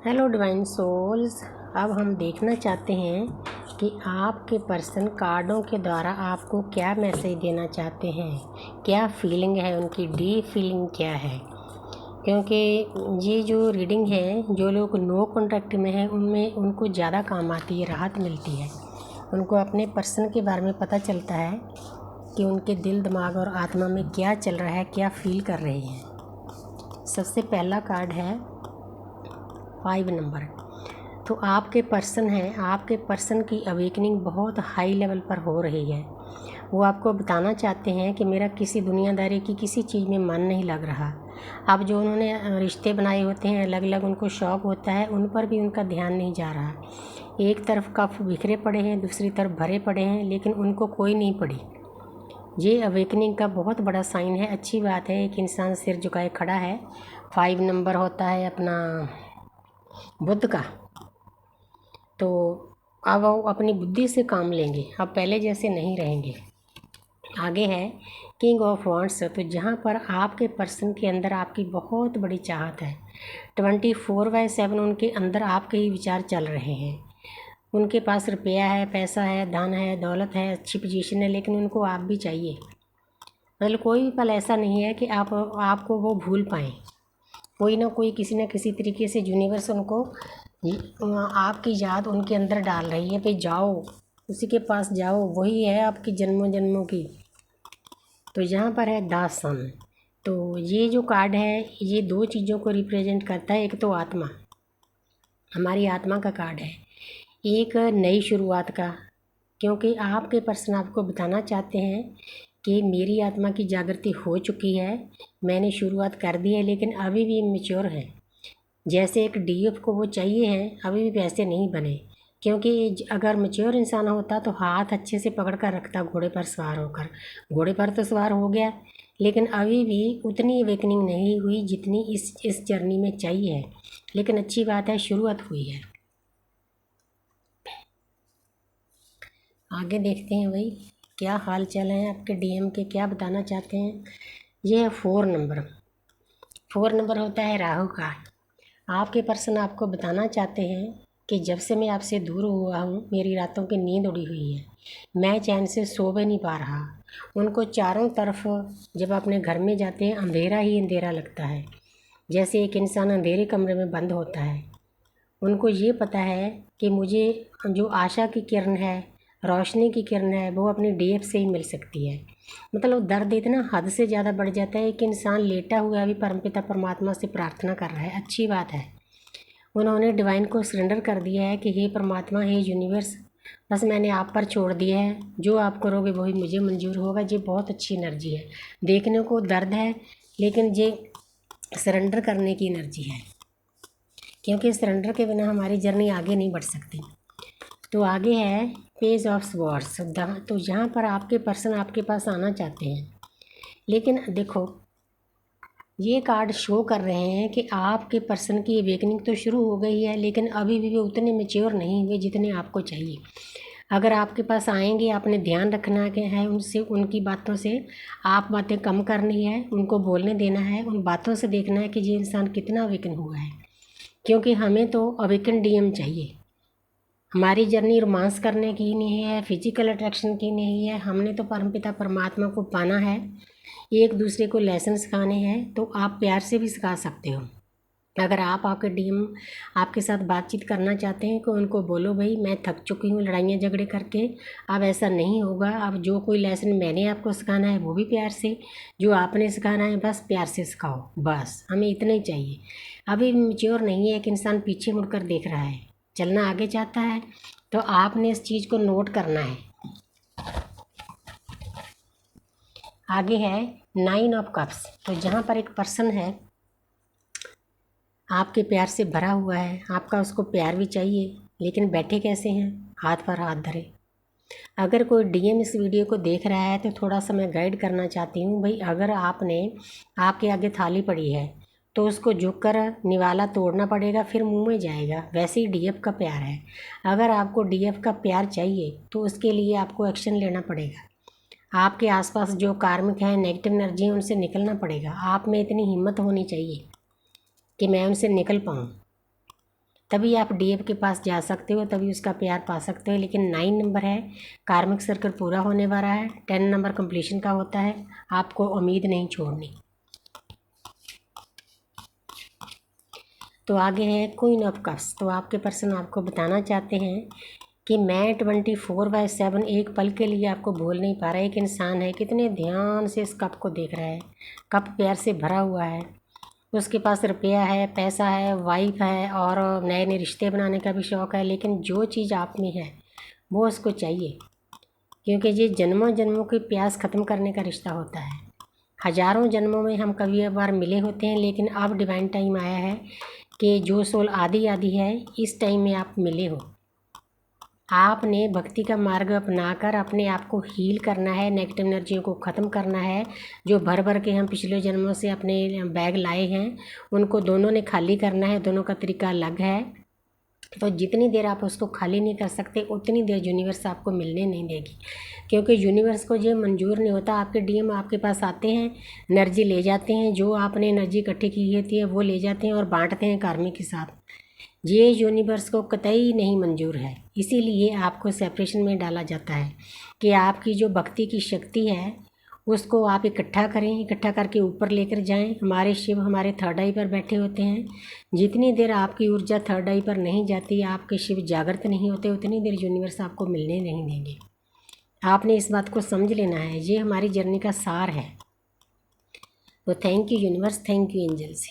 Hello divine souls. अब हम देखना चाहते हैं कि आपके पर्सन कार्डों के द्वारा आपको क्या मैसेज देना चाहते हैं, क्या फीलिंग है, उनकी डीप फीलिंग क्या है। क्योंकि ये जो रीडिंग है, जो लोग नो कॉन्टैक्ट में हैं उनमें उनको ज़्यादा काम आती है, राहत मिलती है। उनको अपने पर्सन के बारे में पता चलता है कि उनके दिल, दिमाग और आत्मा में क्या चल रहा है, क्या फील कर रहे हैं। सबसे पहला कार्ड है 5 नंबर। तो आपके पर्सन हैं, आपके पर्सन की अवेकनिंग बहुत हाई लेवल पर हो रही है। वो आपको बताना चाहते हैं कि मेरा किसी दुनियादारी की किसी चीज़ में मन नहीं लग रहा। अब जो उन्होंने रिश्ते बनाए होते हैं अलग अलग, उनको शौक़ होता है, उन पर भी उनका ध्यान नहीं जा रहा। एक तरफ कप बिखरे पड़े हैं, दूसरी तरफ भरे पड़े हैं, लेकिन उनको कोई नहीं पड़ी। ये अवेकनिंग का बहुत बड़ा साइन है। अच्छी बात है, एक इंसान सिर झुकाए खड़ा है। 5 नंबर होता है अपना बुध का। तो अब वो अपनी बुद्धि से काम लेंगे, अब पहले जैसे नहीं रहेंगे। आगे है किंग ऑफ वांड्स। तो जहाँ पर आपके पर्सन के अंदर आपकी बहुत बड़ी चाहत है, 24/7 उनके अंदर आपके ही विचार चल रहे हैं। उनके पास रुपया है, पैसा है, धन है, दौलत है, अच्छी पोजीशन है, लेकिन उनको आप भी चाहिए। मतलब कोई भी पल ऐसा नहीं है कि आपको वो भूल पाएँ। कोई ना कोई, किसी न किसी तरीके से यूनिवर्स उनको आपकी याद उनके अंदर डाल रही है। भाई जाओ, उसी के पास जाओ, वही है आपकी जन्मों जन्मों की। तो यहाँ पर है 10 सन। तो ये जो कार्ड है ये 2 चीज़ों को रिप्रेजेंट करता है। एक तो आत्मा, हमारी आत्मा का कार्ड है, एक नई शुरुआत का। क्योंकि आपके पर्सन आपको बताना चाहते हैं कि मेरी आत्मा की जागृति हो चुकी है, मैंने शुरुआत कर दी है, लेकिन अभी भी मैच्योर है। जैसे एक डीएफ को वो चाहिए हैं, अभी भी वैसे नहीं बने। क्योंकि अगर मैच्योर इंसान होता तो हाथ अच्छे से पकड़ कर रखता घोड़े पर सवार होकर। घोड़े पर तो सवार हो गया, लेकिन अभी भी उतनी अवेकनिंग नहीं हुई जितनी इस जर्नी में चाहिए है। लेकिन अच्छी बात है, शुरुआत हुई है। आगे देखते हैं भाई क्या हाल चाल है आपके डीएम के, क्या बताना चाहते हैं। ये है 4 नंबर। 4 नंबर होता है राहु का। आपके पर्सन आपको बताना चाहते हैं कि जब से मैं आपसे दूर हुआ हूँ मेरी रातों की नींद उड़ी हुई है, मैं चैन से सो भी नहीं पा रहा। उनको चारों तरफ जब अपने घर में जाते हैं अंधेरा ही अंधेरा लगता है, जैसे एक इंसान अंधेरे कमरे में बंद होता है। उनको ये पता है कि मुझे जो आशा की किरण है, रोशनी की किरण है, वो अपनी डीएफ से ही मिल सकती है। मतलब दर्द इतना हद से ज़्यादा बढ़ जाता है कि इंसान लेटा हुआ भी परमपिता परमात्मा से प्रार्थना कर रहा है। अच्छी बात है, उन्होंने डिवाइन को सरेंडर कर दिया है कि हे परमात्मा, हे यूनिवर्स, बस मैंने आप पर छोड़ दिया है, जो आप करोगे वही मुझे मंजूर होगा। ये बहुत अच्छी एनर्जी है। देखने को दर्द है, लेकिन ये सरेंडर करने की एनर्जी है, क्योंकि सरेंडर के बिना हमारी जर्नी आगे नहीं बढ़ सकती। तो आगे है पेज ऑफ स्वॉर्ड्स। तो यहाँ पर आपके पर्सन आपके पास आना चाहते हैं, लेकिन देखो ये कार्ड शो कर रहे हैं कि आपके पर्सन की अवेकनिंग तो शुरू हो गई है, लेकिन अभी भी वो उतने मैच्योर नहीं हुए जितने आपको चाहिए। अगर आपके पास आएंगे, आपने ध्यान रखना है उनसे, उनकी बातों से। आप बातें कम करनी है, उनको बोलने देना है, उन बातों से देखना है कि ये इंसान कितना अवेकन हुआ है। क्योंकि हमें तो अवेकन डीएम चाहिए। हमारी जर्नी रोमांस करने की नहीं है, फिजिकल अट्रैक्शन की नहीं है। हमने तो परमपिता परमात्मा को पाना है, एक दूसरे को लेसन सिखाने हैं। तो आप प्यार से भी सिखा सकते हो। अगर आप आपके डीएम आपके साथ बातचीत करना चाहते हैं तो उनको बोलो, भाई मैं थक चुकी हूँ लड़ाइयाँ झगड़े करके, अब ऐसा नहीं होगा। अब जो कोई लेसन मैंने आपको सिखाना है वो भी प्यार से, जो आपने सिखाना है बस प्यार से सिखाओ। बस हमें इतना ही चाहिए। अभी मैच्योर नहीं है, एक इंसान पीछे मुड़कर देख रहा है, चलना आगे चाहता है। तो आपने इस चीज़ को नोट करना है। आगे है 9 ऑफ कप्स। तो जहाँ पर एक पर्सन है आपके प्यार से भरा हुआ है, आपका उसको प्यार भी चाहिए, लेकिन बैठे कैसे हैं, हाथ पर हाथ धरे। अगर कोई डीएम इस वीडियो को देख रहा है तो थोड़ा सा मैं गाइड करना चाहती हूँ। भाई अगर आपके आगे थाली पड़ी है तो उसको झुककर निवाला तोड़ना पड़ेगा, फिर मुंह में जाएगा। वैसे ही डीएफ का प्यार है। अगर आपको डीएफ का प्यार चाहिए तो उसके लिए आपको एक्शन लेना पड़ेगा। आपके आसपास जो कार्मिक हैं, नेगेटिव एनर्जी है, उनसे निकलना पड़ेगा। आप में इतनी हिम्मत होनी चाहिए कि मैं उनसे निकल पाऊँ। तभी आप डीएफ के पास जा सकते हो, तभी उसका प्यार पा सकते हो। लेकिन 9 नंबर है, कार्मिक सर्कल पूरा होने वाला है। 10 नंबर कंप्लीशन का होता है, आपको उम्मीद नहीं छोड़नी। तो आगे है क्वीन ऑफ कप्स। तो आपके पर्सन आपको बताना चाहते हैं कि मैं 24/7 एक पल के लिए आपको भूल नहीं पा रहा। एक इंसान है, कितने ध्यान से इस कप को देख रहा है। कप प्यार से भरा हुआ है, उसके पास रुपया है, पैसा है, वाइफ है और नए नए रिश्ते बनाने का भी शौक़ है। लेकिन जो चीज़ आप में है वो उसको चाहिए, क्योंकि ये जन्मों जन्मों की प्यास ख़त्म करने का रिश्ता होता है। हज़ारों जन्मों में हम कभी एक बार मिले होते हैं, लेकिन अब डिवाइन टाइम आया है कि जो सोल आधी आधी है, इस टाइम में आप मिले हो। आपने भक्ति का मार्ग अपनाकर अपने आप को हील करना है, नेगेटिव एनर्जियों को ख़त्म करना है। जो भर भर के हम पिछले जन्मों से अपने बैग लाए हैं, उनको दोनों ने खाली करना है। दोनों का तरीका अलग है, तो जितनी देर आप उसको खाली नहीं कर सकते उतनी देर यूनिवर्स आपको मिलने नहीं देगी, क्योंकि यूनिवर्स को जो मंजूर नहीं होता। आपके डीएम आपके पास आते हैं, एनर्जी ले जाते हैं, जो आपने एनर्जी इकट्ठी की होती है वो ले जाते हैं और बांटते हैं कार्मिक के साथ। ये यूनिवर्स को कतई नहीं मंजूर है, इसीलिए आपको सेपरेशन में डाला जाता है कि आपकी जो भक्ति की शक्ति है उसको आप इकट्ठा करें, इकट्ठा करके ऊपर लेकर जाएं। हमारे शिव हमारे थर्ड आई पर बैठे होते हैं। जितनी देर आपकी ऊर्जा थर्ड आई पर नहीं जाती, आपके शिव जागृत नहीं होते, उतनी देर यूनिवर्स आपको मिलने नहीं देंगे। आपने इस बात को समझ लेना है, ये हमारी जर्नी का सार है। तो thank you universe, thank you angels.